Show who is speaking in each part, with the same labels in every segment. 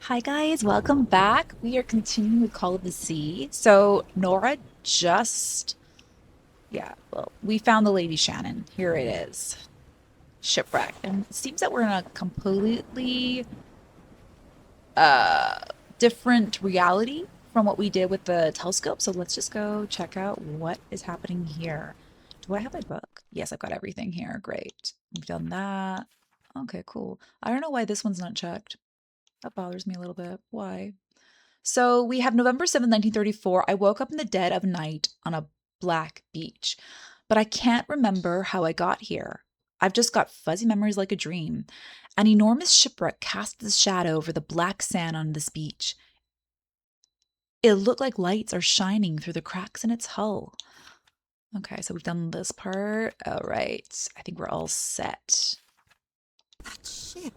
Speaker 1: Hi guys, welcome back. We are continuing with Call of the Sea. So Nora just, yeah, well, we found the Lady Shannon. Here it is, shipwrecked, and it seems that we're in a completely uh different reality from what we did with the telescope. So let's just go check out what is happening here. Do I have my book? Yes, I've got everything here. Great. We've done that. Okay, cool. I don't know why this one's not checked. That bothers me a little bit. Why? So we have November 7th, 1934. I woke up in the dead of night on a black beach, but I can't remember how I got here. I've just got fuzzy memories like a dream. An enormous shipwreck cast its shadow over the black sand on this beach. It looked like lights are shining through the cracks in its hull. Okay, so we've done this part. All right. I think we're all set.
Speaker 2: That ship,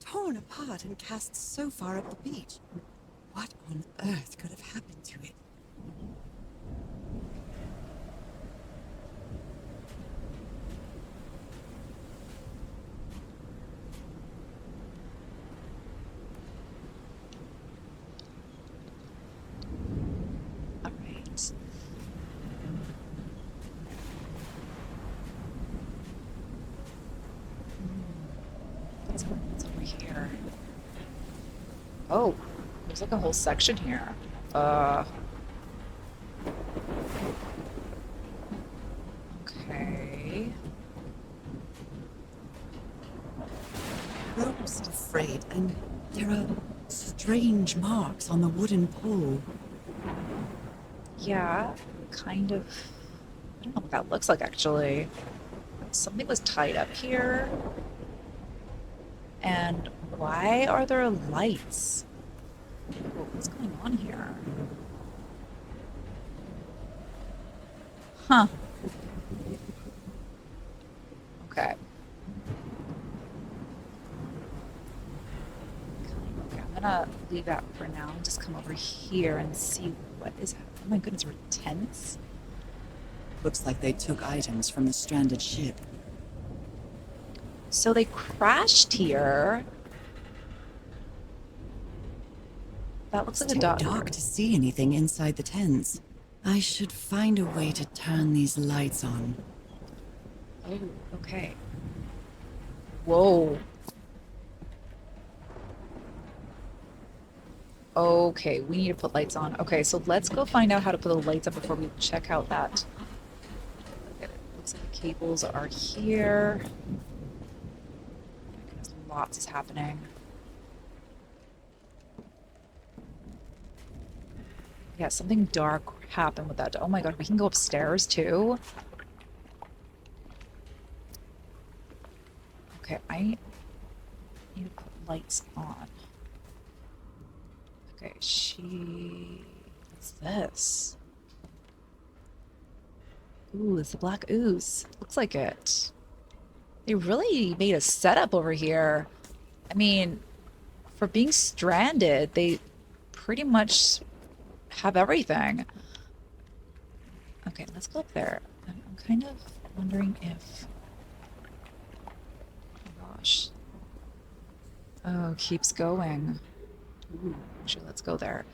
Speaker 2: torn apart and cast so far up the beach. What on earth could have happened to it?
Speaker 1: All right. What's over here? Oh, there's like a whole section here. Uh, okay.
Speaker 2: Ropes are frayed, and there are strange marks on the wooden pole.
Speaker 1: Yeah, kind of. I don't know what that looks like actually. Something was tied up here. And why are there lights? What's going on here? Huh. Okay. Okay, I'm gonna leave that for now and just come over here and see what is happening. Oh my goodness, we're tense.
Speaker 2: Looks like they took items from the stranded ship.
Speaker 1: So they crashed here. That looks
Speaker 2: It's
Speaker 1: like a
Speaker 2: too
Speaker 1: dock.
Speaker 2: dark to see anything inside the tents. I should find a way to turn these lights on.
Speaker 1: Oh, okay. Whoa. Okay, we need to put lights on. Okay, so let's go find out how to put the lights up before we check out that. It looks like the cables are here. Goodness, lots is happening. Yeah, something dark happened with that. Oh my God, we can go upstairs too. Okay, I need to put lights on. Okay, what's this? Ooh, it's a black ooze. Looks like it. They really made a setup over here. I mean, for being stranded, they pretty much have everything. Okay, let's go up there. I'm kind of wondering if, oh gosh. Oh, keeps going. Ooh, actually, let's go there.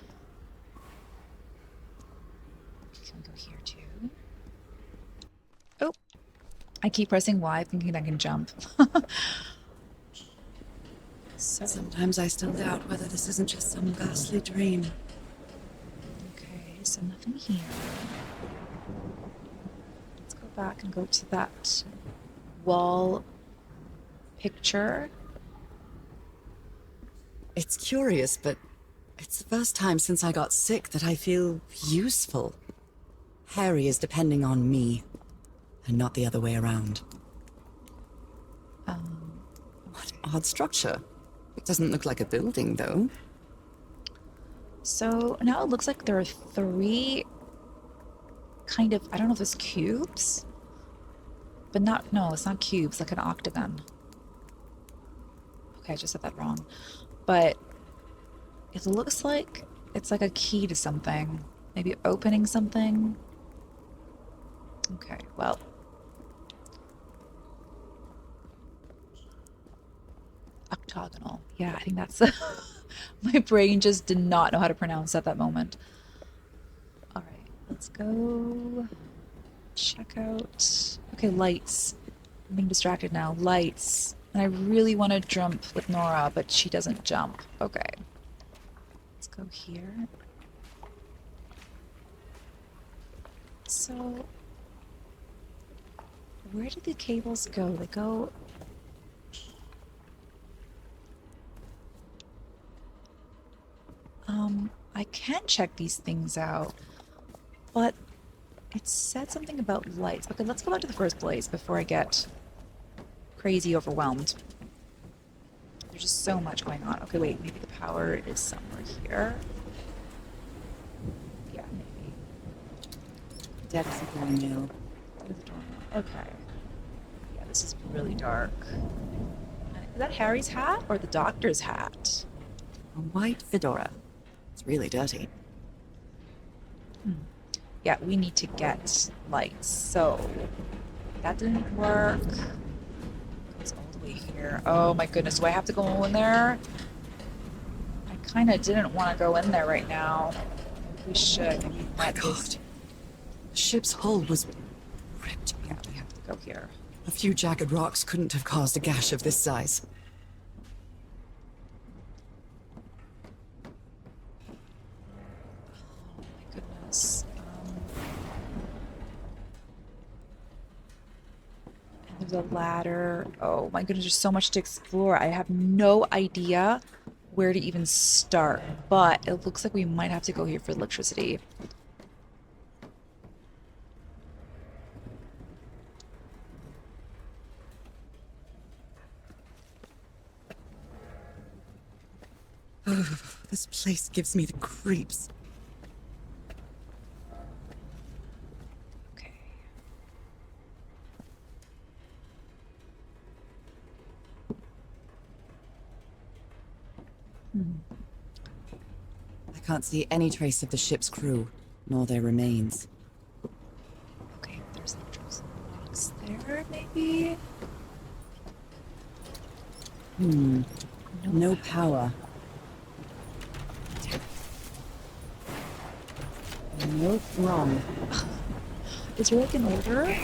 Speaker 1: Can we go here too? Oh, I keep pressing Y thinking I can jump. So,
Speaker 2: Sometimes I still doubt whether this isn't just some ghastly dream.
Speaker 1: okay, so nothing here. Let's go back and go to that wall picture.
Speaker 2: It's curious, but it's the first time since I got sick that I feel useful. Harry is depending on me, and not the other way around.
Speaker 1: Um,
Speaker 2: What
Speaker 1: okay.
Speaker 2: odd structure. It doesn't look like a building, though.
Speaker 1: So now it looks like there are three kind of, I don't know if it's cubes, but not, no, it's not cubes, like an octagon. Okay, I just said that wrong. But it looks like it's like a key to something. Maybe opening something. Okay, well, octagonal. Yeah, I think that's My brain just did not know how to pronounce at that moment. All right, let's go check out. Okay, lights. I'm being distracted now. Lights. And I really want to jump with Nora, but she doesn't jump. Okay, let's go here. So, where did the cables go? They go. I can check these things out, but it said something about lights. Okay, let's go back to the first place before I get crazy overwhelmed. There's just so much going on. Okay, wait, maybe the power is somewhere here. Yeah, maybe.
Speaker 2: Dead as a doornail.
Speaker 1: There's the doorknob. Okay. Yeah, this is really dark. Is that Harry's hat or the doctor's hat?
Speaker 2: A white fedora. It's really dirty.
Speaker 1: Hmm. Yeah, we need to get lights. So that didn't work. Goes all the way here. Oh my goodness, do I have to go in there? I kind of didn't want to go in there right now. We should. Maybe
Speaker 2: My
Speaker 1: that
Speaker 2: God.
Speaker 1: is.
Speaker 2: The ship's hull was ripped
Speaker 1: Yeah,
Speaker 2: open.
Speaker 1: we have to go here.
Speaker 2: A few jagged rocks couldn't have caused a gash of this size.
Speaker 1: Oh my goodness. And there's a ladder. Oh my goodness, there's so much to explore. I have no idea where to even start, but it looks like we might have to go here for electricity.
Speaker 2: This place gives me the creeps.
Speaker 1: Okay. Hmm.
Speaker 2: I can't see any trace of the ship's crew, nor their remains.
Speaker 1: Okay, there's electricity box there, maybe?
Speaker 2: Hmm.
Speaker 1: No.
Speaker 2: No power. Nope, wrong.
Speaker 1: Is there like an order?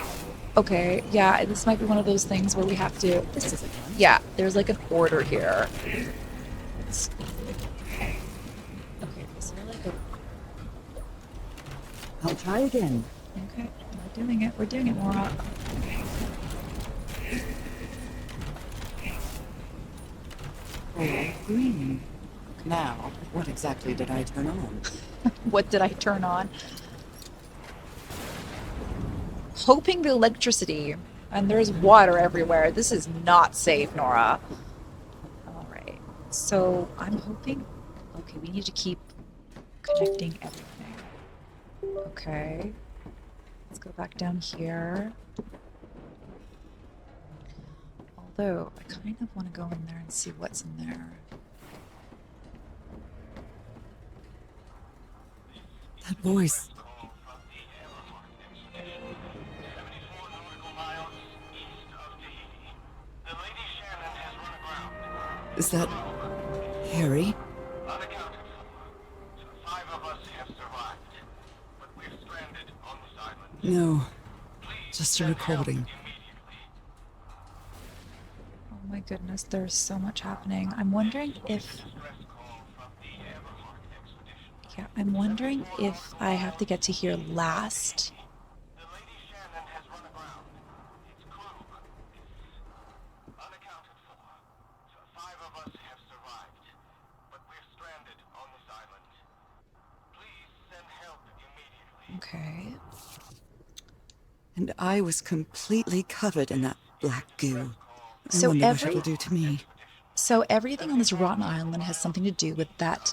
Speaker 1: Okay, yeah, this might be one of those things where we have to.
Speaker 2: This isn't one.
Speaker 1: Yeah, there's like an order here. Okay, is there like a.
Speaker 2: I'll try again.
Speaker 1: Okay, we're doing it. We're doing it, Nora.
Speaker 2: Oh, green. Now, what exactly did I turn on?
Speaker 1: What did I turn on? Hoping the electricity. And there's water everywhere. This is not safe, Nora. All right. So I'm hoping. Okay, we need to keep connecting everything. Okay. Let's go back down here. Although, I kind of want to go in there and see what's in there.
Speaker 2: That voice. Is that Harry?
Speaker 3: Unaccounted for. 5 of us have survived, but we're stranded on this island.
Speaker 2: No,
Speaker 3: Please
Speaker 2: just a
Speaker 3: send help
Speaker 2: recording.
Speaker 3: immediately.
Speaker 1: Oh my goodness, there's so much happening. I'm wondering if.
Speaker 3: Distress call from the Everhart expedition.
Speaker 1: Yeah, I'm wondering if I have to get to here last.
Speaker 3: The Lady Shannon has run aground. Its crew is unaccounted for. 5 of us have survived, but we're stranded on this island. Please send help immediately.
Speaker 1: Okay.
Speaker 2: And I was completely covered in that black goo. I
Speaker 1: So
Speaker 2: wonder what it'll do to me.
Speaker 1: everything on this rotten island has something to do with that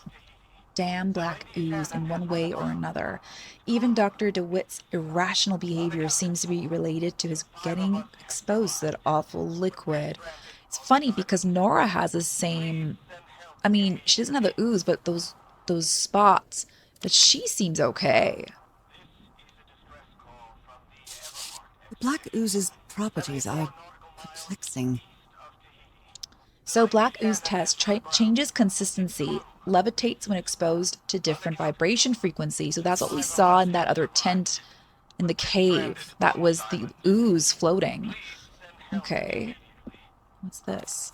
Speaker 1: damn black ooze in one way or another. Even Dr. DeWitt's irrational behavior seems to be related to his getting exposed to that awful liquid. It's funny because Nora has the same. I mean, she doesn't have the ooze, but those spots. But she seems okay.
Speaker 2: The black ooze's properties are perplexing.
Speaker 1: So black ooze test changes consistency, levitates when exposed to different vibration frequencies. So that's what we saw in that other tent in the cave. That was the ooze floating. Okay. What's this?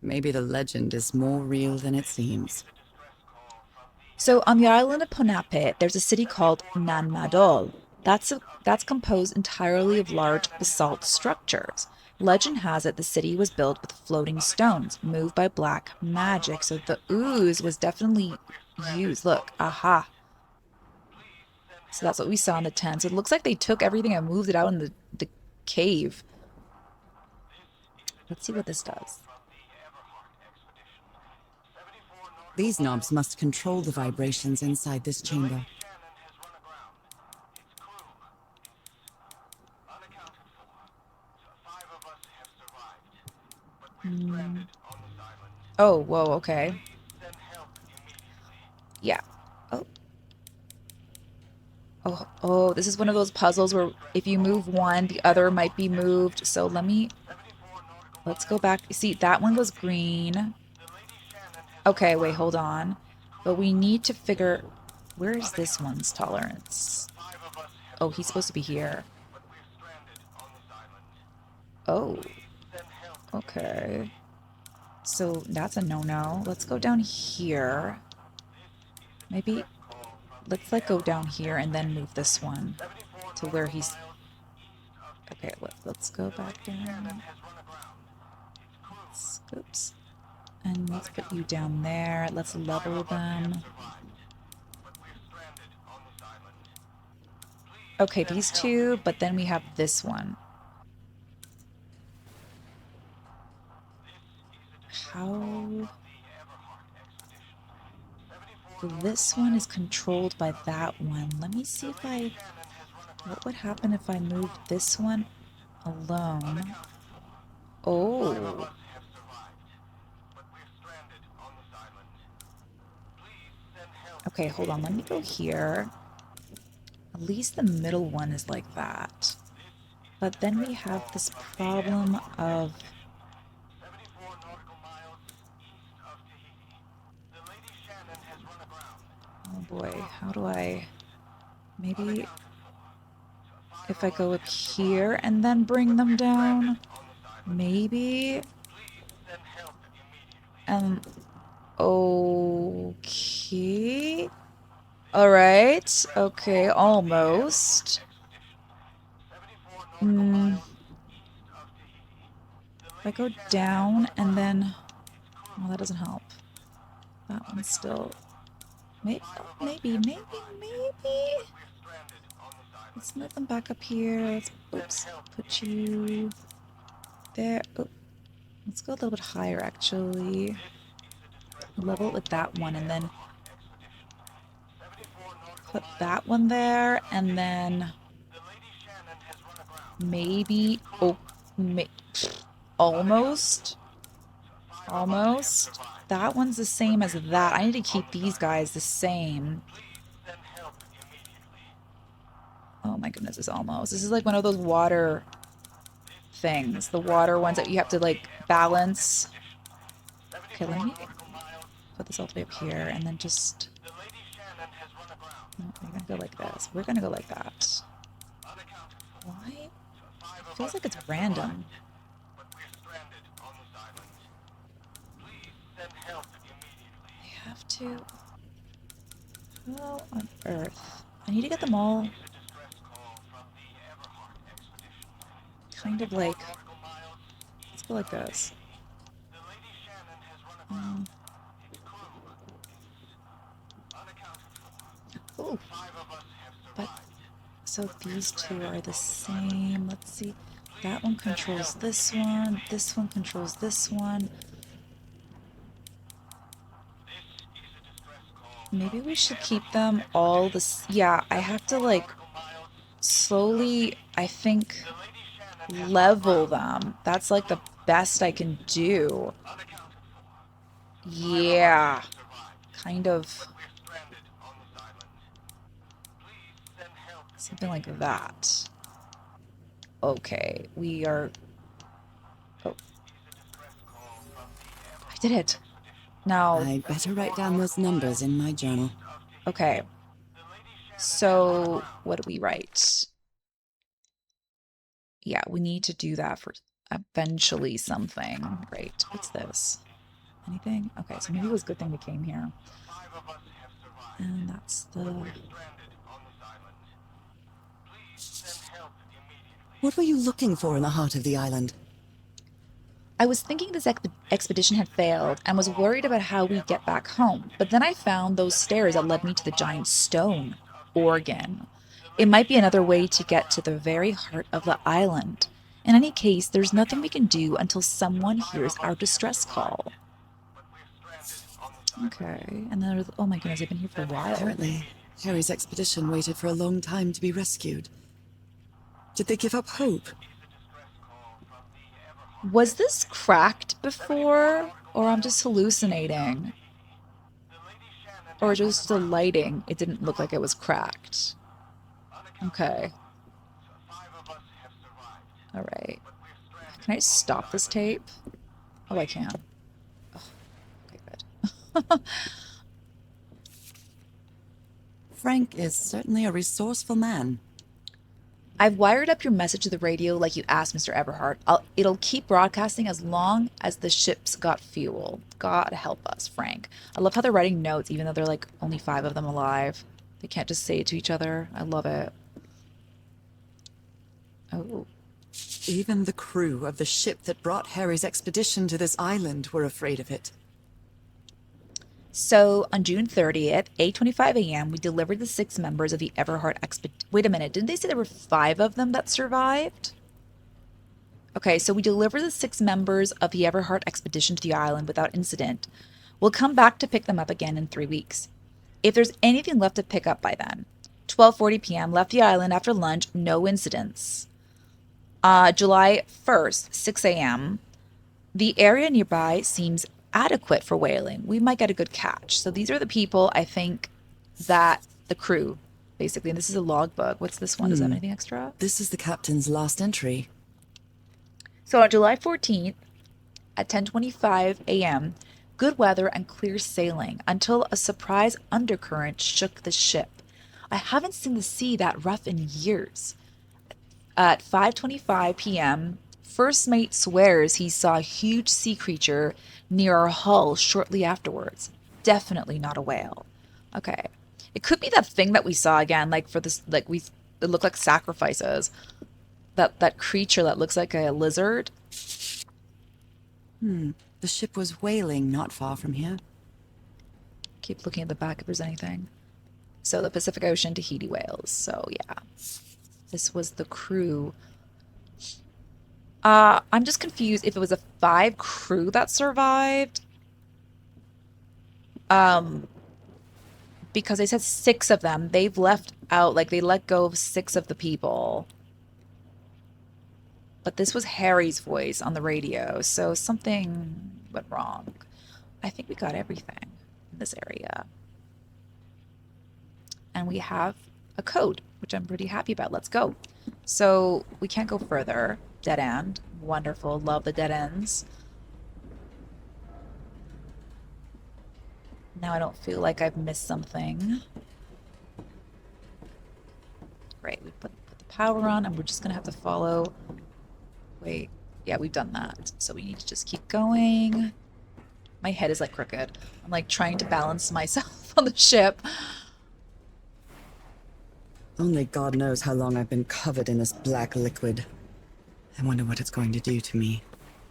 Speaker 2: Maybe the legend is more real than it seems.
Speaker 1: So on the island of Ponapit, there's a city called Nanmadol. That's composed entirely of large basalt structures. Legend has it the city was built with floating stones, moved by black magic. So the ooze was definitely used. Look, aha. So that's what we saw in the tent. So it looks like they took everything and moved it out in the cave. Let's see what this does.
Speaker 2: These knobs must control the vibrations inside this chamber.
Speaker 1: Oh, whoa, okay. Yeah. Oh, oh, this is one of those puzzles where if you move one, the other might be moved. So let's go back. See, that one was green. Okay, wait, hold on. But we need to figure, where is this one's tolerance? Oh, he's supposed to be here. Oh, okay. So that's a no-no. Let's go down here. Maybe let's like go down here and then move this one to where he's. Okay, let's go back down. Oops. And let's put you down there. Let's level them. Okay, these two, but then we have this one. How? This one is controlled by that one. Let me see if I... What would happen if I moved this one alone? Oh. Okay, hold on. Let me go here. At least the middle one is like that. But then we have this problem of... Oh boy, how do I... Maybe if I go up here and then bring them down? Maybe? Okay. All right. Okay, almost. If I go down and then... Well, that doesn't help. That one's still... Maybe. Let's move them back up here. Let's... Oops. Put you... there. Oh, let's go a little bit higher, actually. Level it with that one, and then... Put that one there, and then... Maybe... Oh, almost. Almost. That one's the same as that. I need to keep these guys the same. Oh my goodness, it's almost. This is like one of those water things. The water ones that you have to like balance. Okay, let me put this all the way up here and then just... No, we're gonna go like this. We're gonna go like that. Why? It feels like it's random. I have to... How on earth? I need to get them all kind of like... Let's go like this. Oh, but so these two are the same. Let's see. That one controls this one. This one controls this one. Maybe we should keep them all this. Yeah, I have to like slowly, I think, level them. That's like the best I can do. Yeah, kind of something like that. Okay, we are... Oh. did it. Now,
Speaker 2: I'd better write down those numbers in my journal.
Speaker 1: okay. So what do we write? Yeah, we need to do that for eventually something. Great. What's this? Anything? Okay, so maybe it was a good thing we came here. And that's the...
Speaker 2: What were you looking for in the heart of the island?
Speaker 1: I was thinking this expedition had failed and was worried about how we'd get back home, but then I found those stairs that led me to the giant stone organ. It might be another way to get to the very heart of the island. In any case, there's nothing we can do until someone hears our distress call. Okay, and then, oh my goodness, they've been here for a while.
Speaker 2: Apparently, Harry's expedition waited for a long time to be rescued. Did they give up hope?
Speaker 1: Was this cracked before, or I'm just hallucinating? Or just the lighting, it didn't look like it was cracked. Okay. All right. Can I stop this tape? Oh, I can. Oh, okay, good.
Speaker 2: Frank is certainly a resourceful man.
Speaker 1: I've wired up your message to the radio like you asked, Mr. Everhart. It'll keep broadcasting as long as the ship's got fuel. God help us, Frank. I love how they're writing notes, even though they're like only 5 of them alive. They can't just say it to each other. I love it. Oh.
Speaker 2: Even the crew of the ship that brought Harry's expedition to this island were afraid of it.
Speaker 1: So on June 30th, 8:25 a.m., we delivered the 6 members of the Everhart expedition. Wait a minute, didn't they say there were 5 of them that survived? Okay, so we delivered the 6 members of the Everhart expedition to the island without incident. We'll come back to pick them up again in 3 weeks. If there's anything left to pick up by then. 12:40 p.m., left the island after lunch, no incidents. July 1st, 6 a.m., the area nearby seems adequate for whaling. We might get a good catch. So these are the people, I think, that the crew, basically. And this is a logbook. What's this one? Does that have anything extra?
Speaker 2: This is the captain's last entry.
Speaker 1: So on July 14th at 10:25 a.m., good weather and clear sailing until a surprise undercurrent shook the ship. I haven't seen the sea that rough in years. At 5:25 p.m., first mate swears he saw a huge sea creature near our hull shortly afterwards. Definitely not a whale. Okay. It could be that thing that we saw again, like for this, like it looked like sacrifices. That creature that looks like a lizard.
Speaker 2: The ship was whaling not far from here.
Speaker 1: Keep looking at the back if there's anything. So the Pacific Ocean, Tahiti whales. So yeah. This was the crew. I'm just confused if it was a 5 crew that survived. Because they said 6 of them. They've left out, like they let go of 6 of the people. But this was Harry's voice on the radio, so something went wrong. I think we got everything in this area. And we have a code, which I'm pretty happy about. Let's go. So we can't go further. Dead end. Wonderful. Love the dead ends. Now I don't feel like I've missed something. Great. We put the power on, and we're just going to have to follow. Wait. Yeah, we've done that. So we need to just keep going. My head is like crooked. I'm like trying to balance myself on the ship.
Speaker 2: Only God knows how long I've been covered in this black liquid. I wonder what it's going to do to me.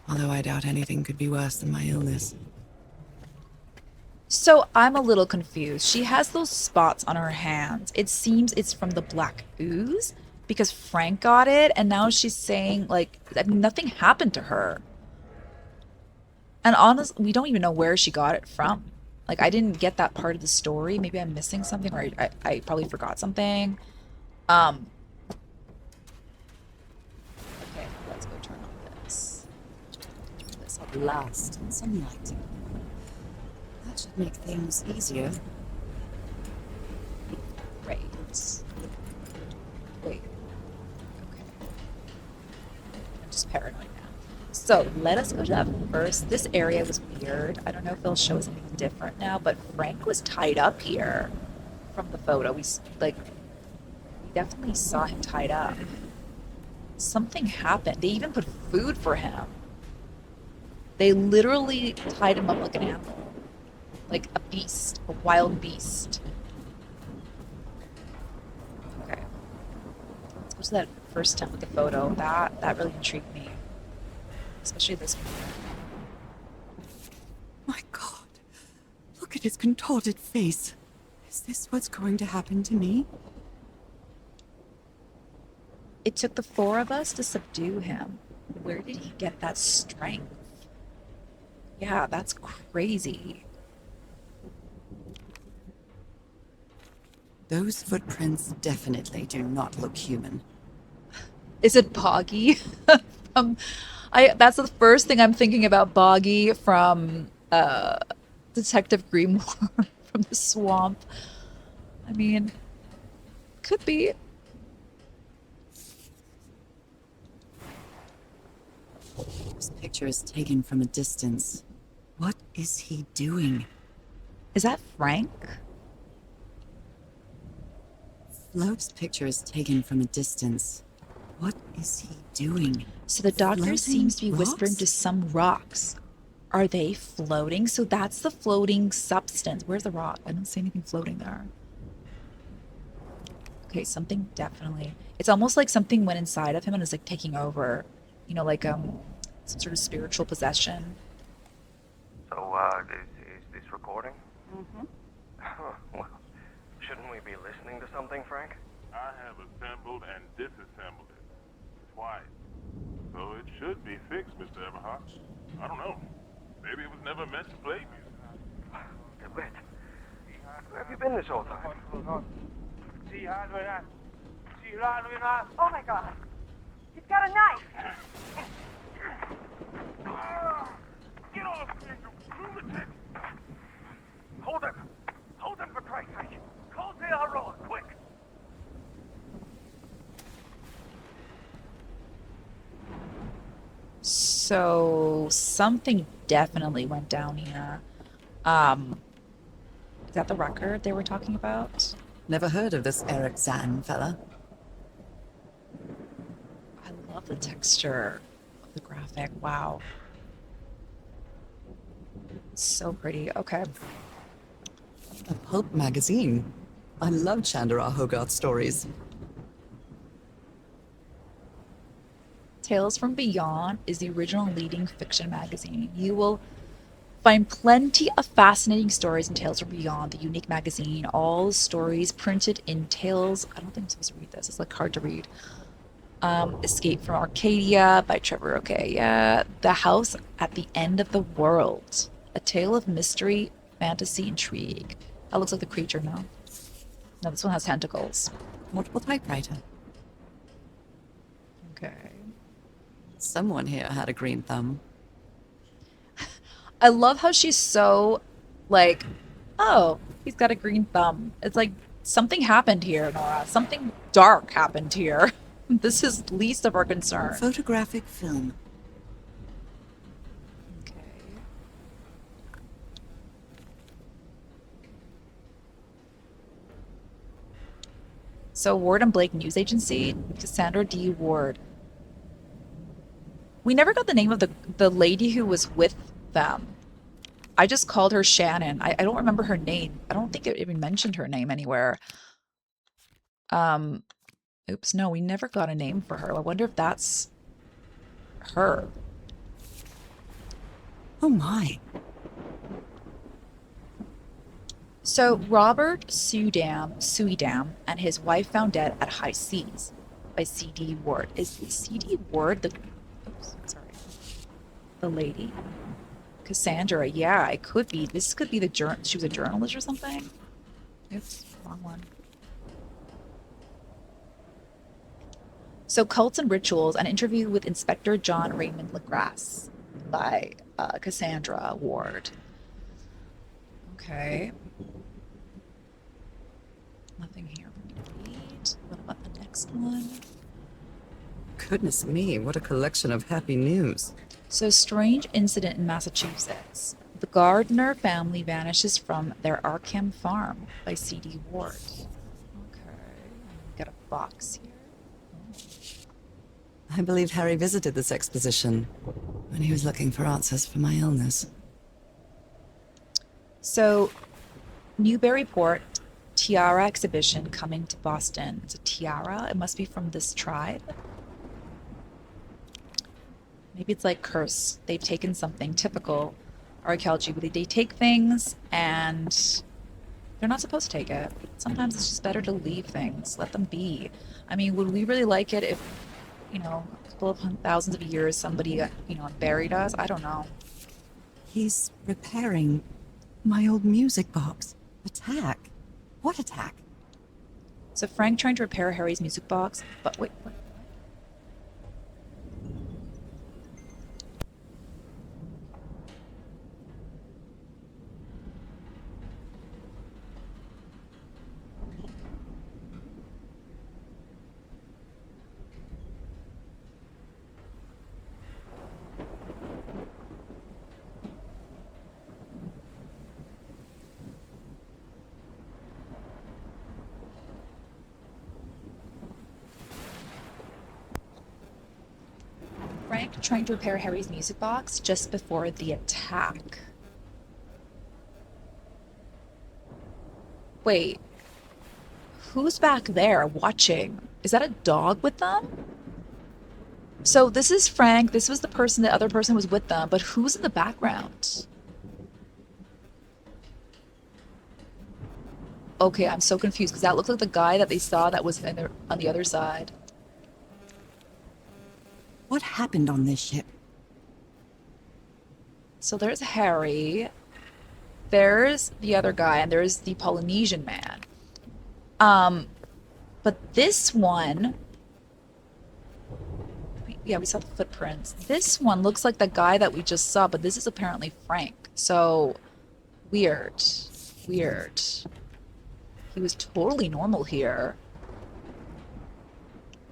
Speaker 2: Although I doubt anything could be worse than my illness.
Speaker 1: So I'm a little confused. She has those spots on her hands. It seems it's from the black ooze because Frank got it, and now she's saying, like, I mean, nothing happened to her. And honestly, we don't even know where she got it from. Like, I didn't get that part of the story. Maybe I'm missing something, or I probably forgot something. Okay, let's go turn on this. Turn this
Speaker 2: At last, some light. That should make things easier.
Speaker 1: Great. Wait. Okay. I'm just paranoid now. So let us go to that first. This area was weird. I don't know if they'll show us anything different now, but Frank was tied up here from the photo. Like we definitely saw him tied up. Something happened. They even put food for him. They literally tied him up like an animal, like a beast, a wild beast. Okay, let's go to that first tent with the photo. That really intrigued me, especially this one.
Speaker 2: My God, look at his contorted face. Is this what's going to happen to me?
Speaker 1: It took the four of us to subdue him. Where did he get that strength? Yeah, that's crazy.
Speaker 2: Those footprints definitely do not look human.
Speaker 1: Is it Boggy? from I That's the first thing I'm thinking about, Boggy from Detective Grimoire from the swamp. I mean, could be.
Speaker 2: This picture is taken from a distance. What is he doing?
Speaker 1: Is that Frank?
Speaker 2: Flo's picture is taken from a distance. What is he doing?
Speaker 1: So the doctor
Speaker 2: Floating
Speaker 1: seems to be whispering to
Speaker 2: rocks?
Speaker 1: some rocks. Are they floating? So that's the floating substance. Where's the rock? I don't see anything floating there. Okay, something definitely. It's almost like something went inside of him and is like taking over. Like some sort of spiritual possession.
Speaker 3: So, is this recording?
Speaker 2: Mm-hmm.
Speaker 3: Well, shouldn't we be listening to something, Frank?
Speaker 4: I have assembled and disassembled it twice. So it should be fixed, Mr. Everhart. I don't know. Maybe it was never meant to play music.
Speaker 3: Wait. Where have you been this whole time?
Speaker 5: Oh my God. He's got a knife.
Speaker 4: Get off me, you lunatic!
Speaker 3: Hold him! Hold him for Christ's sake! Call the quick!
Speaker 1: So something definitely went down here. Um, is that the record they were talking about?
Speaker 2: Never heard of this Eric Zan fella.
Speaker 1: I love the texture of the graphic. Wow. So pretty. Okay.
Speaker 2: A pulp magazine. I love Chandra Hogarth stories.
Speaker 1: Tales from Beyond is the original leading fiction magazine. You will find plenty of fascinating stories in Tales from Beyond, the unique magazine. All stories printed in Tales. I don't think I'm supposed to read this. It's like hard to read. Escape from Arcadia by Trevor. Okay, yeah. The House at the End of the World. A tale of mystery, fantasy, intrigue. That looks like the creature, no? No, this one has tentacles.
Speaker 2: Multiple typewriter.
Speaker 1: Okay.
Speaker 2: Someone here had a green thumb.
Speaker 1: I love how she's so like, oh, he's got a green thumb. It's like something happened here, Nora. Something dark happened here. This is least of our concern.
Speaker 2: Photographic film.
Speaker 1: Okay. So Ward and Blake News Agency, Cassandra D. Ward. We never got the name of the lady who was with them. I just called her Shannon. I don't remember her name. I don't think it even mentioned her name anywhere. Um, Oops, no, we never got a name for her. I wonder if that's her.
Speaker 2: Oh my.
Speaker 1: So Robert Suidam and his wife found dead at High Seas by C.D. Ward. Is C.D. Ward the lady? Cassandra, yeah, it could be. This could be she was a journalist or something. Oops, wrong one. So Cults and Rituals, an interview with Inspector John Raymond LaGrasse by Cassandra Ward. Okay. Nothing here for me to read. What about the next one?
Speaker 2: Goodness me, what a collection of happy news.
Speaker 1: So, strange incident in Massachusetts. The Gardner family vanishes from their Arkham farm by C.D. Ward. Okay. We got a box here. Oh.
Speaker 2: I believe Harry visited this exposition when he was looking for answers for my illness.
Speaker 1: So, Newburyport tiara exhibition coming to Boston. It's a tiara. It must be from this tribe. Maybe it's like curse. They've taken something typical archaeology, but they take things and they're not supposed to take it. Sometimes it's just better to leave things, let them be. I mean, would we really like it if, a couple of thousands of years somebody, buried us? I don't know.
Speaker 2: He's repairing my old music box. Attack? What attack?
Speaker 1: So Frank trying to repair Harry's music box, but wait, what? Frank trying to repair Harry's music box just before the attack. Wait, who's back there watching? Is that a dog with them? So this is Frank. This was the person, the other person was with them, but who's in the background? Okay, I'm so confused because that looked like the guy that they saw that was on the other side.
Speaker 2: What happened on this ship?
Speaker 1: So there's Harry, there's the other guy, and there's the Polynesian man. But this one, yeah, we saw the footprints. This one looks like the guy that we just saw, but this is apparently Frank. So weird, weird. He was totally normal here.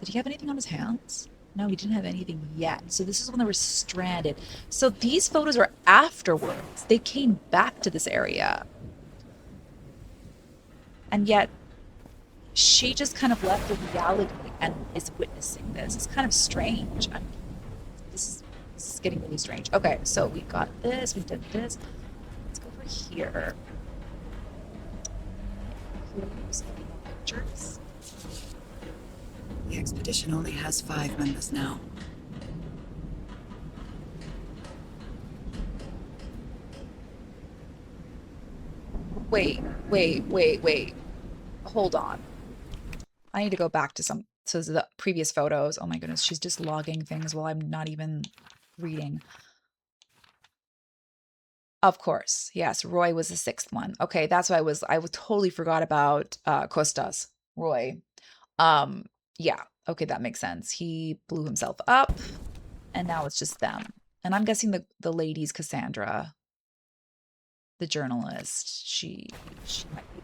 Speaker 1: Did he have anything on his hands? No, he didn't have anything yet. So this is when they were stranded. So these photos are afterwards. They came back to this area. And yet she just kind of left the reality and is witnessing this. It's kind of strange. This is getting really strange. Okay, so we got this, we did this. Let's go over here. Here's any more pictures.
Speaker 2: The expedition only has 5 members now.
Speaker 1: Wait. Hold on. I need to go back to the previous photos. Oh my goodness, she's just logging things while I'm not even reading. Of course. Yes, Roy was the 6th one. Okay, that's why I totally forgot about Costas. Roy. Um, yeah. Okay, that makes sense. He blew himself up and now it's just them. And I'm guessing the lady's Cassandra, the journalist. She might be.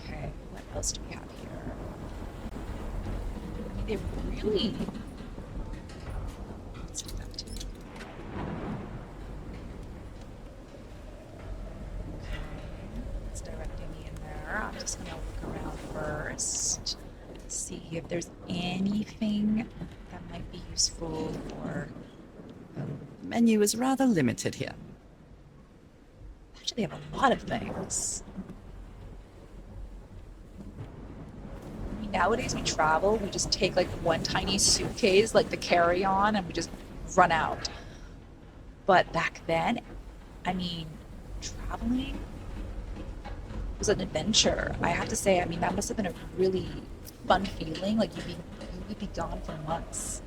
Speaker 1: Okay, what else do we have here? It really. Let's do that too. Okay, it's directing me in there. I'm just gonna look around first, see if there's anything that might be useful for.
Speaker 2: The menu is rather limited here.
Speaker 1: Actually, they have a lot of things. I mean, nowadays we travel, we just take like one tiny suitcase, like the carry-on, and we just run out. But back then, I mean, traveling was an adventure. I have to say, I mean, that must have been a really fun feeling. Like you'd be gone for months.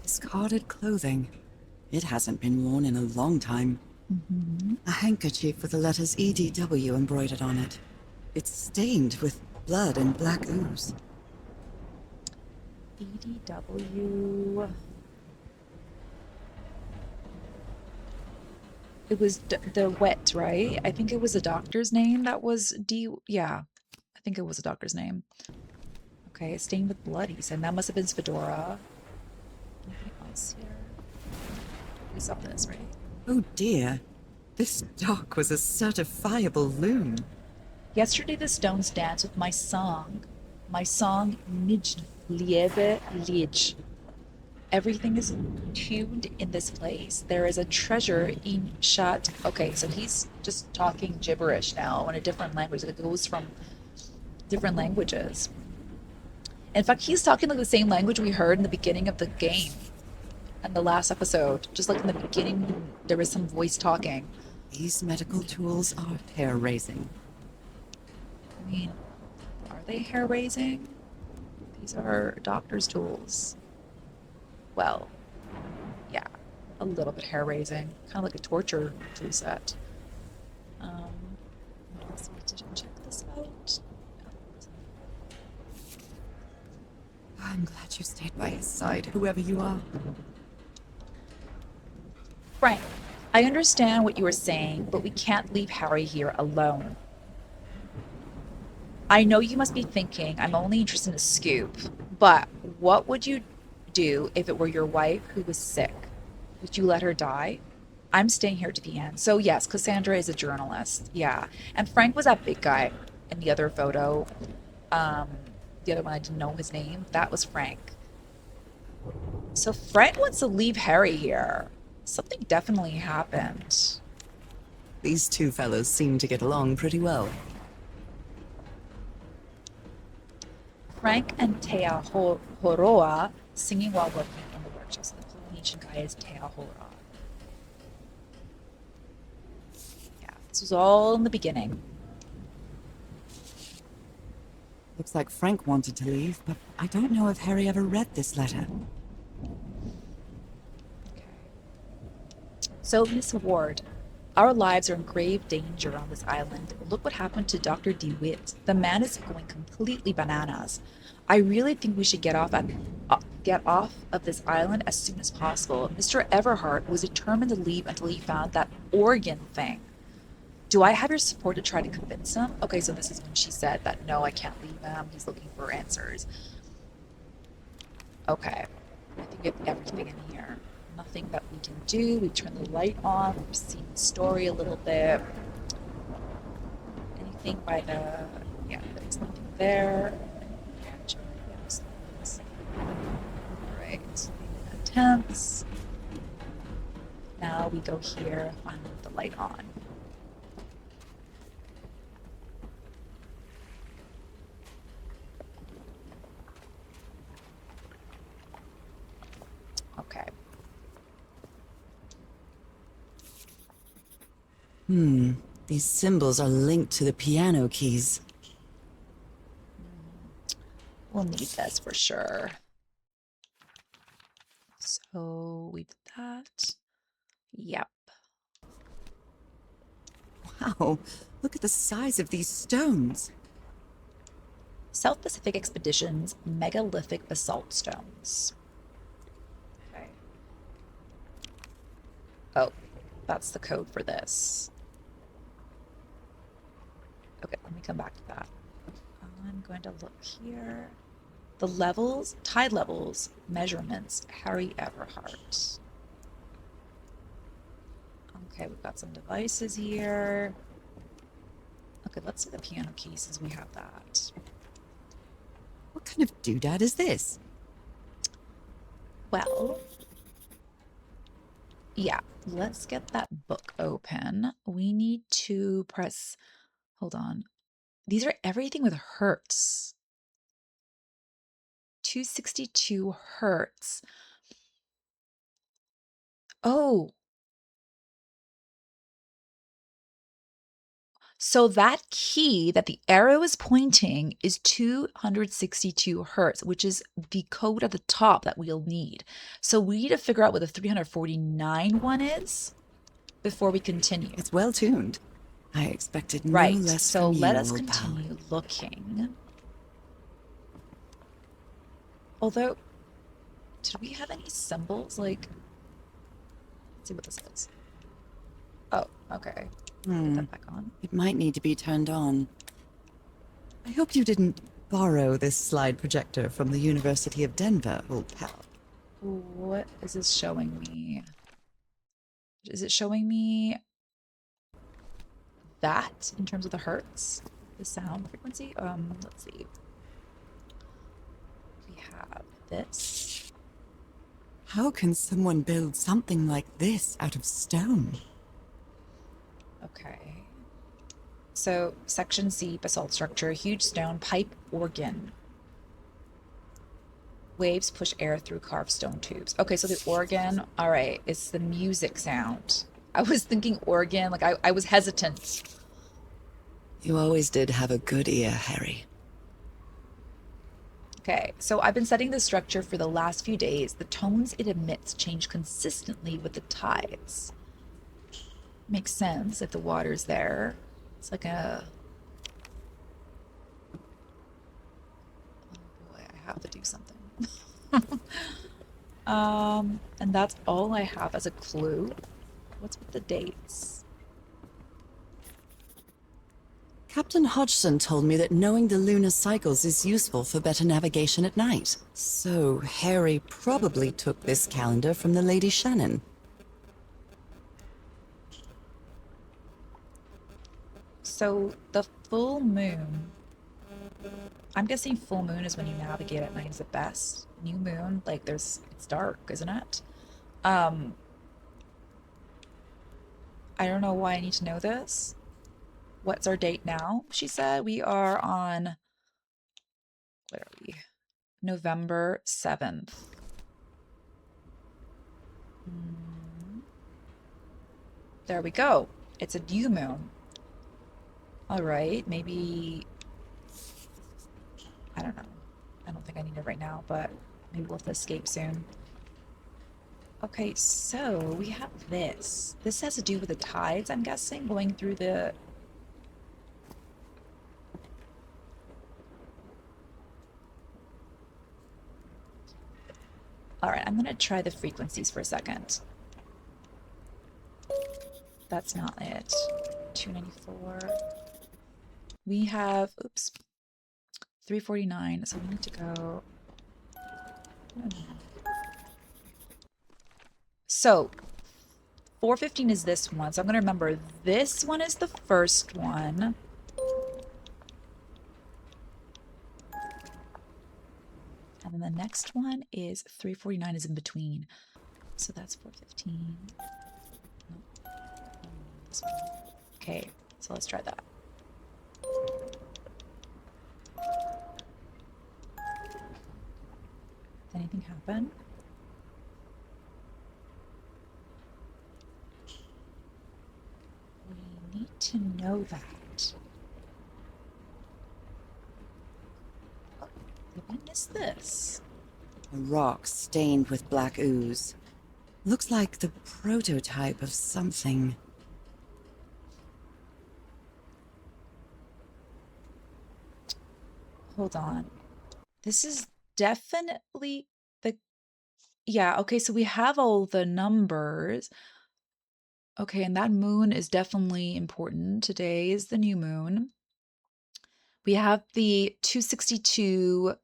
Speaker 2: Discarded clothing. It hasn't been worn in a long time.
Speaker 1: Mm-hmm.
Speaker 2: A handkerchief with the letters EDW embroidered on it. It's stained with blood and black ooze.
Speaker 1: EDW. It was the wet, right? I think it was a doctor's name that was D. Yeah. think it was a doctor's name. Okay, it's stained with blood, he said. That must have been his fedora. Anything else here? We saw this, right?
Speaker 2: Oh dear. This dock was a certifiable loon.
Speaker 1: Yesterday the stones danced with my song. My song Nij Liebe Liege. Everything is tuned in this place. There is a treasure in Shat. Okay, so he's just talking gibberish now in a different language. It goes from different languages. In fact, he's talking like the same language we heard in the beginning of the game and the last episode. Just like in the beginning, there was some voice talking.
Speaker 2: These medical tools are hair-raising.
Speaker 1: I mean, are they hair raising? These are doctor's tools. Well, yeah, a little bit hair raising, kind of like a torture tool set. What else we didn't check this out?
Speaker 2: I'm glad you stayed by his side, whoever you are.
Speaker 1: Frank, I understand what you were saying, but we can't leave Harry here alone. I know you must be thinking I'm only interested in a scoop, but what would you do if it were your wife who was sick? Would you let her die? I'm staying here to the end. So yes, Cassandra is a journalist. Yeah. And Frank was that big guy in the other photo. Um, the other one I didn't know his name. That was Frank. So Frank wants to leave Harry here. Something definitely happened.
Speaker 2: These two fellows seem to get along pretty well.
Speaker 1: Frank and Tea Horoa singing while working in the workshop. So the Polynesian guy is Tea Horoa. Yeah, this was all in the beginning.
Speaker 2: Looks like Frank wanted to leave, but I don't know if Harry ever read this letter.
Speaker 1: Okay. So, Miss Ward, our lives are in grave danger on this island. Look what happened to Dr. DeWitt. The man is going completely bananas. I really think we should get off of this island as soon as possible. Mr. Everhart was determined to leave until he found that organ thing. Do I have your support to try to convince him? Okay, so this is when she said that no, I can't leave him. He's looking for answers. Okay. I think we have everything in here. Nothing that we can do. We turn the light on. We've seen the story a little bit. Anything by the... Yeah, there's nothing there. Alright. Attempts. Now we go here, finally with the light on. Okay.
Speaker 2: These symbols are linked to the piano keys.
Speaker 1: We'll need this for sure. So we did that. Yep.
Speaker 2: Wow, look at the size of these stones.
Speaker 1: South Pacific Expeditions megalithic basalt stones. Okay. Oh, that's the code for this. Okay, let me come back to that. I'm going to look here. The levels, tide levels, measurements, Harry Everhart. Okay, we've got some devices here. Okay, let's see the piano key since we have that.
Speaker 2: What kind of doodad is this?
Speaker 1: Well, yeah, let's get that book open. We need to press, hold on. These are everything with hertz. 262 hertz. Oh, so that key that the arrow is pointing is 262 hertz, which is the code at the top that we'll need. So we need to figure out what the 349 one is before we continue.
Speaker 2: It's well tuned. I expected no
Speaker 1: Right,
Speaker 2: less
Speaker 1: so
Speaker 2: from you,
Speaker 1: let us
Speaker 2: old pal.
Speaker 1: continue looking. Although, did we have any symbols? Like, let's see what this is. Oh, okay. Put that back on.
Speaker 2: It might need to be turned on. I hope you didn't borrow this slide projector from the University of Denver, old pal.
Speaker 1: What is this showing me? Is it showing me that in terms of the hertz? The sound frequency? Let's see. We have this.
Speaker 2: How can someone build something like this out of stone?
Speaker 1: Okay. So, section C, basalt structure, huge stone, pipe organ. Waves push air through carved stone tubes. Okay, so the organ, all right, it's the music sound. I was thinking organ, like I was hesitant.
Speaker 2: You always did have a good ear, Harry.
Speaker 1: Okay, so I've been studying the structure for the last few days. The tones it emits change consistently with the tides. Makes sense if the water's there. It's like a... Oh boy, I have to do something. And that's all I have as a clue. What's with the dates?
Speaker 2: Captain Hodgson told me that knowing the lunar cycles is useful for better navigation at night. So Harry probably took this calendar from the Lady Shannon.
Speaker 1: So the full moon, I'm guessing full moon is when you navigate at night is the best. New moon, like it's dark, isn't it? Um, I don't know why I need to know this. What's our date now? She said we are on, what are we? November 7th. There we go. It's a new moon. All right, maybe, I don't know. I don't think I need it right now, but maybe we'll have to escape soon. Okay, so we have this. This has to do with the tides, I'm guessing, going through the... All right, I'm gonna try the frequencies for a second. That's not it. 294. We have, oops, 349. So we need to go. So 415 is this one. So I'm going to remember this one is the first one. And then the next one is 349 is in between. So that's 415. Okay, so let's try that. Did anything happen? We need to know that. Oh, what is this?
Speaker 2: A rock stained with black ooze. Looks like the prototype of something.
Speaker 1: Hold on. This is definitely the... Yeah, okay, so we have all the numbers. Okay, and that moon is definitely important. Today is the new moon. We have the 262.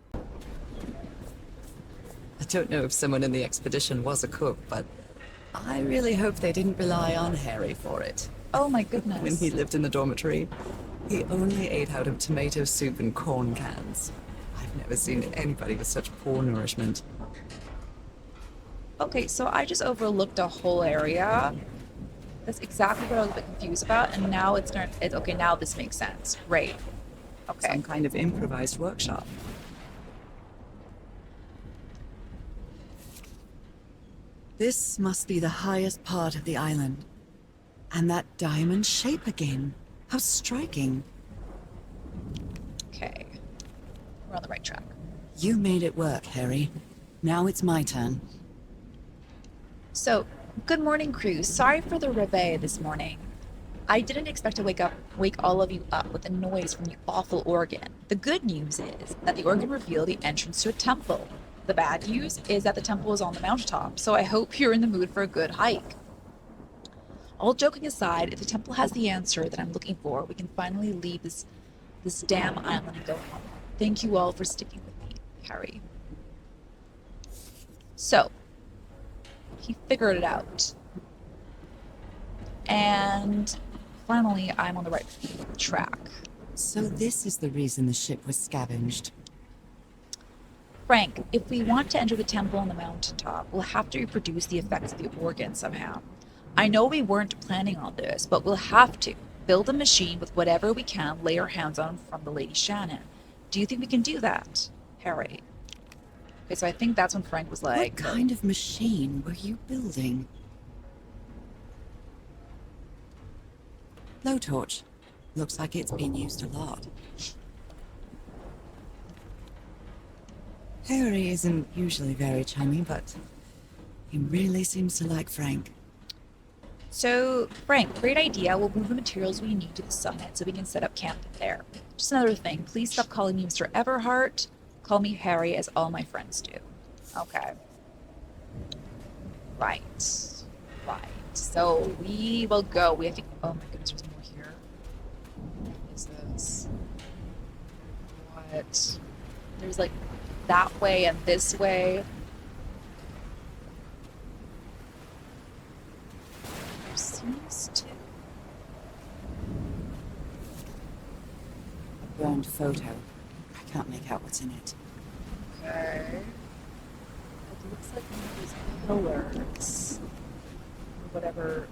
Speaker 2: I don't know if someone in the expedition was a cook, but I really hope they didn't rely on Harry for it.
Speaker 1: Oh my
Speaker 2: When
Speaker 1: goodness.
Speaker 2: he lived in the dormitory, he only ate out of tomato soup and corn cans. I've never seen anybody with such poor nourishment.
Speaker 1: Okay, so I just overlooked a whole area. That's exactly what I was a bit confused about, and now it's okay, now this makes sense. Great. Okay.
Speaker 2: Some kind of improvised workshop. This must be the highest part of the island. And that diamond shape again. How striking.
Speaker 1: Okay. We're on the right track.
Speaker 2: You made it work, Harry. Now it's my turn.
Speaker 1: So, good morning, crew. Sorry for the reveille this morning. I didn't expect to wake all of you up with the noise from the awful organ. The good news is that the organ revealed the entrance to a temple. The bad news is that the temple is on the mountaintop, so I hope you're in the mood for a good hike. All joking aside, if the temple has the answer that I'm looking for, we can finally leave this damn island and go home. Thank you all for sticking with me, Harry. So, he figured it out. And finally, I'm on the right track.
Speaker 2: So this is the reason the ship was scavenged.
Speaker 1: Frank, if we want to enter the temple on the mountaintop, we'll have to reproduce the effects of the organ somehow. I know we weren't planning on this, but we'll have to. Build a machine with whatever we can lay our hands on from the Lady Shannon. Do you think we can do that, Harry? Okay, so I think that's when Frank was like,
Speaker 2: What kind of machine were you building? Blowtorch. Looks like it's been used a lot. Harry isn't usually very chummy, but he really seems to like Frank.
Speaker 1: So, Frank, great idea. We'll move the materials we need to the summit so we can set up camp there. Just another thing, please stop calling me Mr. Everhart. Call me Harry, as all my friends do. Okay. Right. Right. So, we will go. We have to... Oh my goodness, there's more here. What is this? What? There's like that way and this way. There seems to...
Speaker 2: A burned photo. I can't make out what's in it.
Speaker 1: Okay. It looks like one of these pillars. Or whatever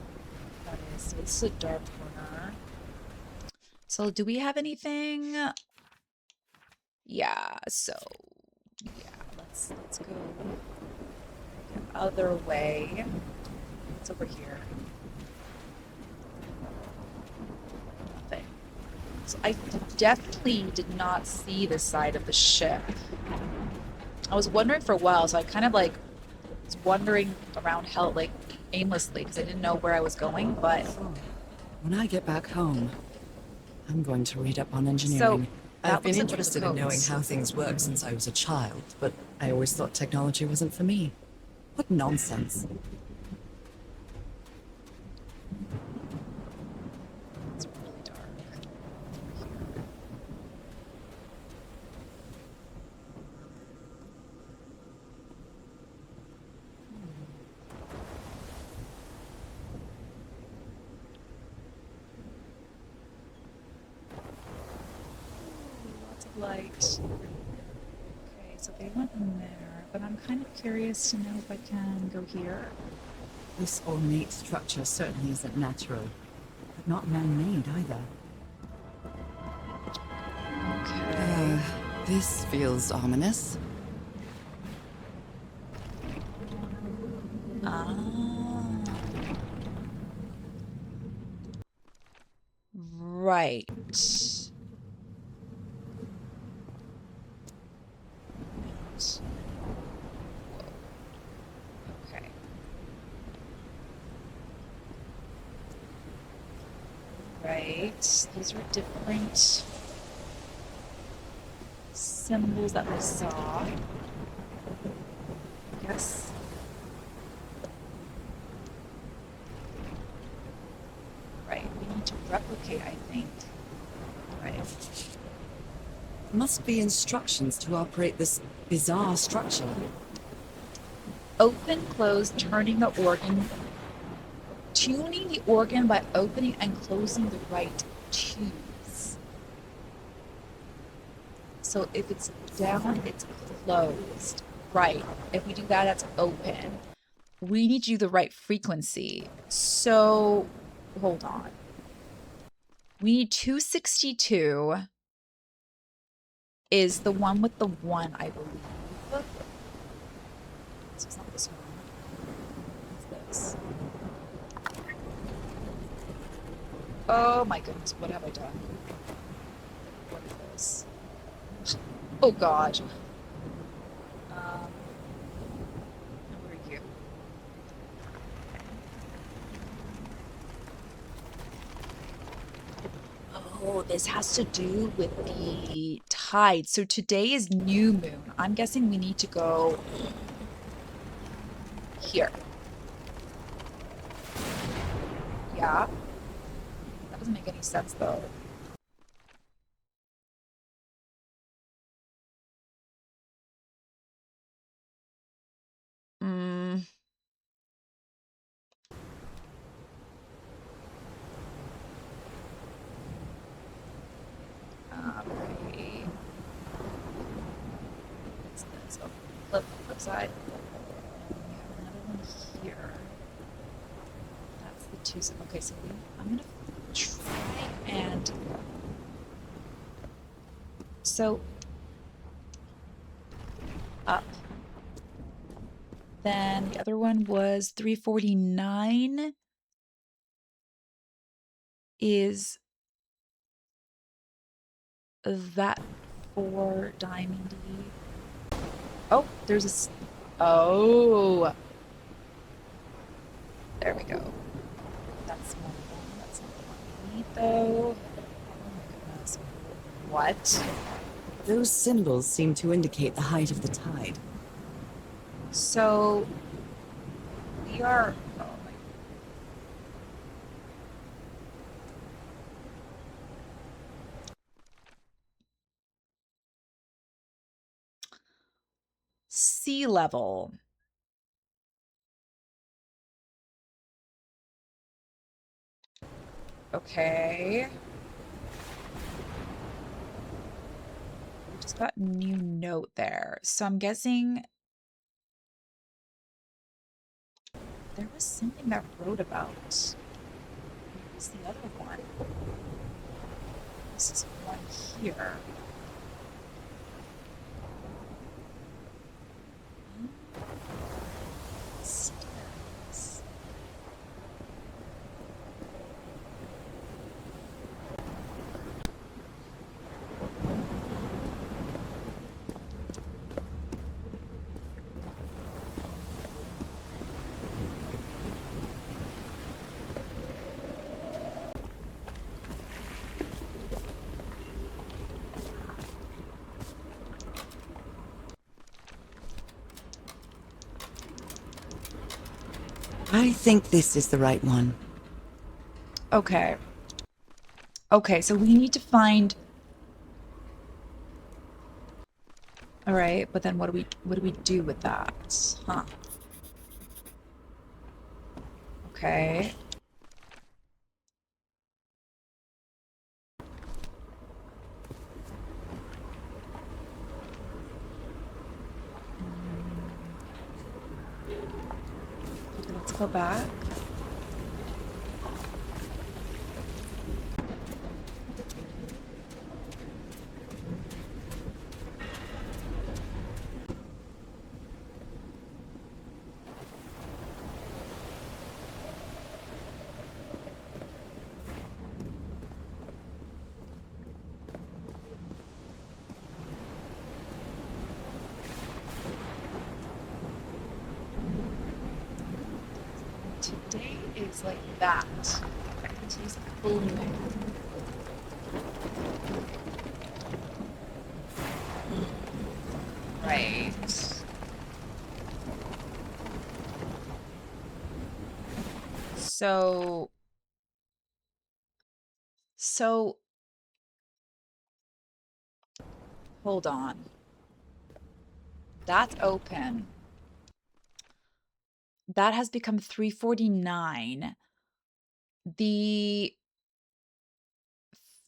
Speaker 1: that is. So this is a dark corner. So do we have anything? Yeah, so yeah, let's go the other way. It's over here. Nothing. So I definitely did not see this side of the ship. I was wondering for a while, so I kind of like was wandering around hell like aimlessly because I didn't know where I was going, but
Speaker 2: When I get back home, I'm going to read up on engineering.
Speaker 1: that
Speaker 2: I've been
Speaker 1: looks like
Speaker 2: interested
Speaker 1: one
Speaker 2: in
Speaker 1: of the
Speaker 2: knowing
Speaker 1: codes.
Speaker 2: how things work since I was a child, but I always thought technology wasn't for me. What nonsense.
Speaker 1: It's really dark. Lots of light. Okay, so they went in there, but I'm kind of curious to know if I can go here.
Speaker 2: This ornate structure certainly isn't natural, but not man-made either.
Speaker 1: Okay.
Speaker 2: This feels ominous.
Speaker 1: Ah. Right. Okay. Right. These are different symbols that we saw. Yes. Right. We need to replicate, I think. Right.
Speaker 2: Must be instructions to operate this bizarre structure.
Speaker 1: Open, close, turning the organ. Tuning the organ by opening and closing the right tubes. So if it's down, it's closed. Right. If we do that, that's open. We need to do the right frequency. So, hold on. We need 262 is the one with the 1, I believe. So it's not this one. It's this. Oh my goodness, what have I done? What is this? Oh gosh. Where are you? Oh, this has to do with the tide. So today is new moon. I'm guessing we need to go here. Yeah. That doesn't make any sense though. Mm. Alright. What's this? Oh, flip side. We have another one here. That's the two. Okay, so I'm gonna try and so up. Then the other one was 349 is that for diamondy? Oh, there's oh, there we go. That's one. That's not the one we need though. Oh my goodness. What?
Speaker 2: Those symbols seem to indicate the height of the tide.
Speaker 1: So we are. Oh my. Sea level. Okay. We just got a new note there. So I'm guessing there was something that wrote about. What's the other one? This is one here. Stairs.
Speaker 2: I think this is the right one.
Speaker 1: Okay. Okay, so we need to find. All right, but then what do we do with that? Huh. Okay. Okay, let's go back. Today is like that. Today's booming. Right. So, so hold on. That's open. That has become 349. The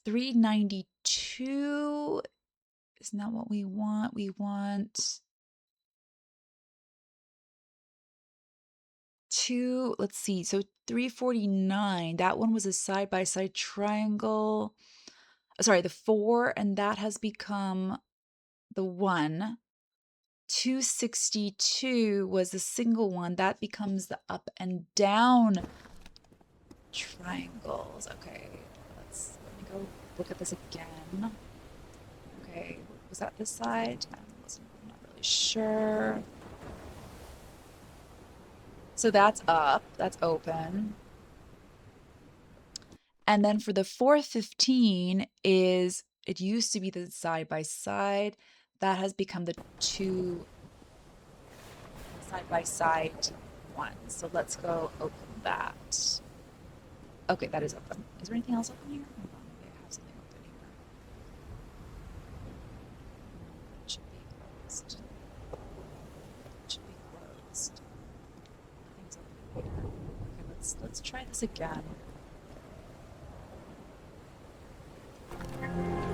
Speaker 1: 392 is not what we want. We want two, let's see. So 349, that one was a side-by-side triangle. Sorry, the 4, and that has become the 1. 262 was the single one. That becomes the up and down triangles. Okay, let me go look at this again. Okay, was that this side? I'm not really sure. So that's up, that's open. And then for the 415 is, it used to be the side by side. That has become the 2 side by side ones. So let's go open that. Okay, that is open. Is there anything else open here? Hold on, maybe I have something open here. It should be closed. It should be closed. Nothing's open here. Okay, let's try this again.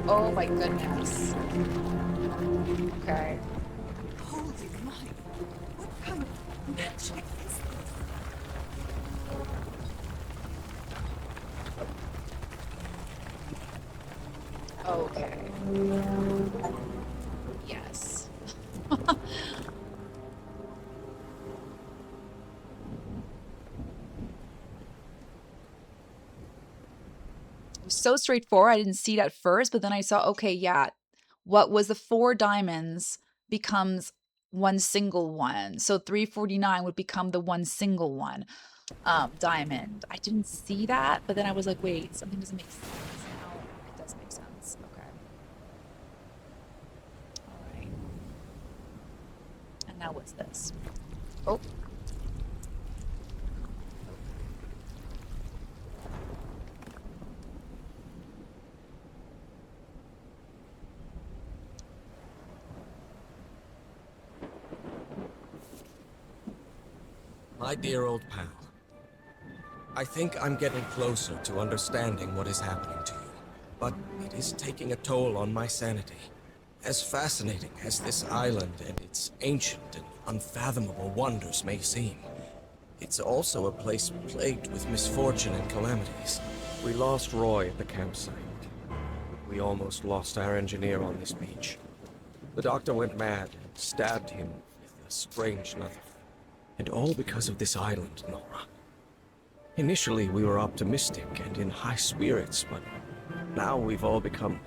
Speaker 1: Oh my goodness. Okay.
Speaker 2: Holy light! What kind of magic is this?
Speaker 1: Okay. Yes. It was so straightforward. I didn't see it at first, but then I saw, okay, yeah, what was the four diamonds becomes one single one. So 349 would become the one single one diamond. I didn't see that, but then I was like, wait, something doesn't make sense. Now it does make sense. Okay. All right. And now what's this? Oh,
Speaker 6: My dear old pal, I think I'm getting closer to understanding what is happening to you, but it is taking a toll on my sanity. As fascinating as this island and its ancient and unfathomable wonders may seem, it's also a place plagued with misfortune and calamities. We lost Roy at the campsite. We almost lost our engineer on this beach. The doctor went mad and stabbed him with a strange knife. And all because of this island, Nora. Initially, we were optimistic and in high spirits, but now we've all become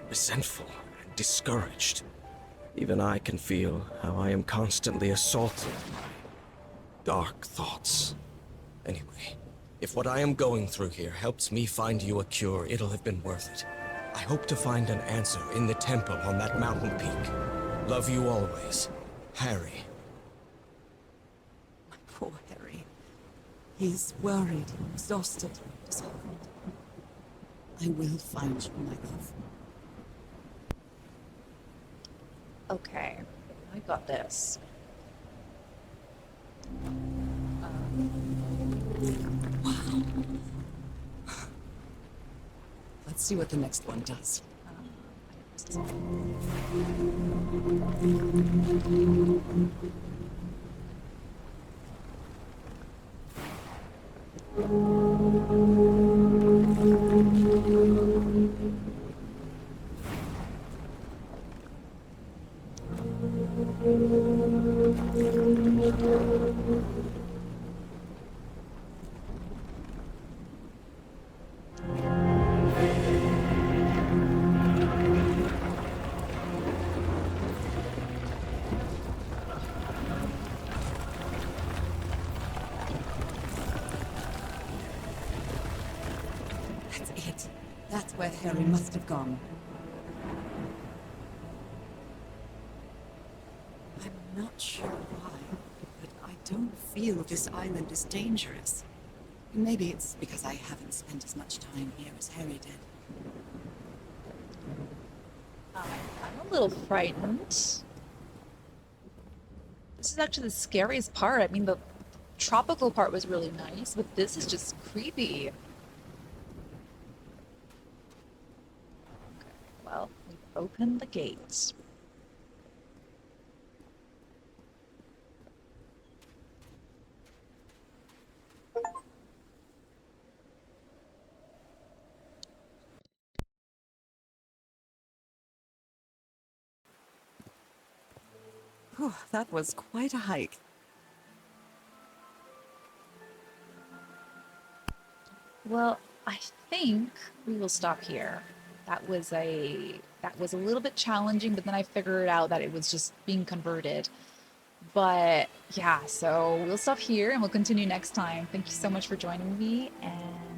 Speaker 6: resentful and discouraged. Even I can feel how I am constantly assaulted by dark thoughts. Anyway, if what I am going through here helps me find you a cure, it'll have been worth it. I hope to find an answer in the temple on that mountain peak. Love you always, Harry.
Speaker 2: Poor Harry. He's worried, exhausted, disheartened. I will find you, my love.
Speaker 1: okay. I got this.
Speaker 2: Let's see what the next one does. That's it. That's where Harry must have gone. I'm not sure why, but I don't feel this island is dangerous. Maybe it's because I haven't spent as much time here as Harry did.
Speaker 1: I'm a little frightened. This is actually the scariest part. I mean, the tropical part was really nice, but this is just creepy. Okay, well, we've opened the gates.
Speaker 2: Whew, that was quite a hike.
Speaker 1: Well, I think we will stop here. That was a little bit challenging, but then I figured out that it was just being converted. But yeah, so we'll stop here and we'll continue next time. Thank you so much for joining me, and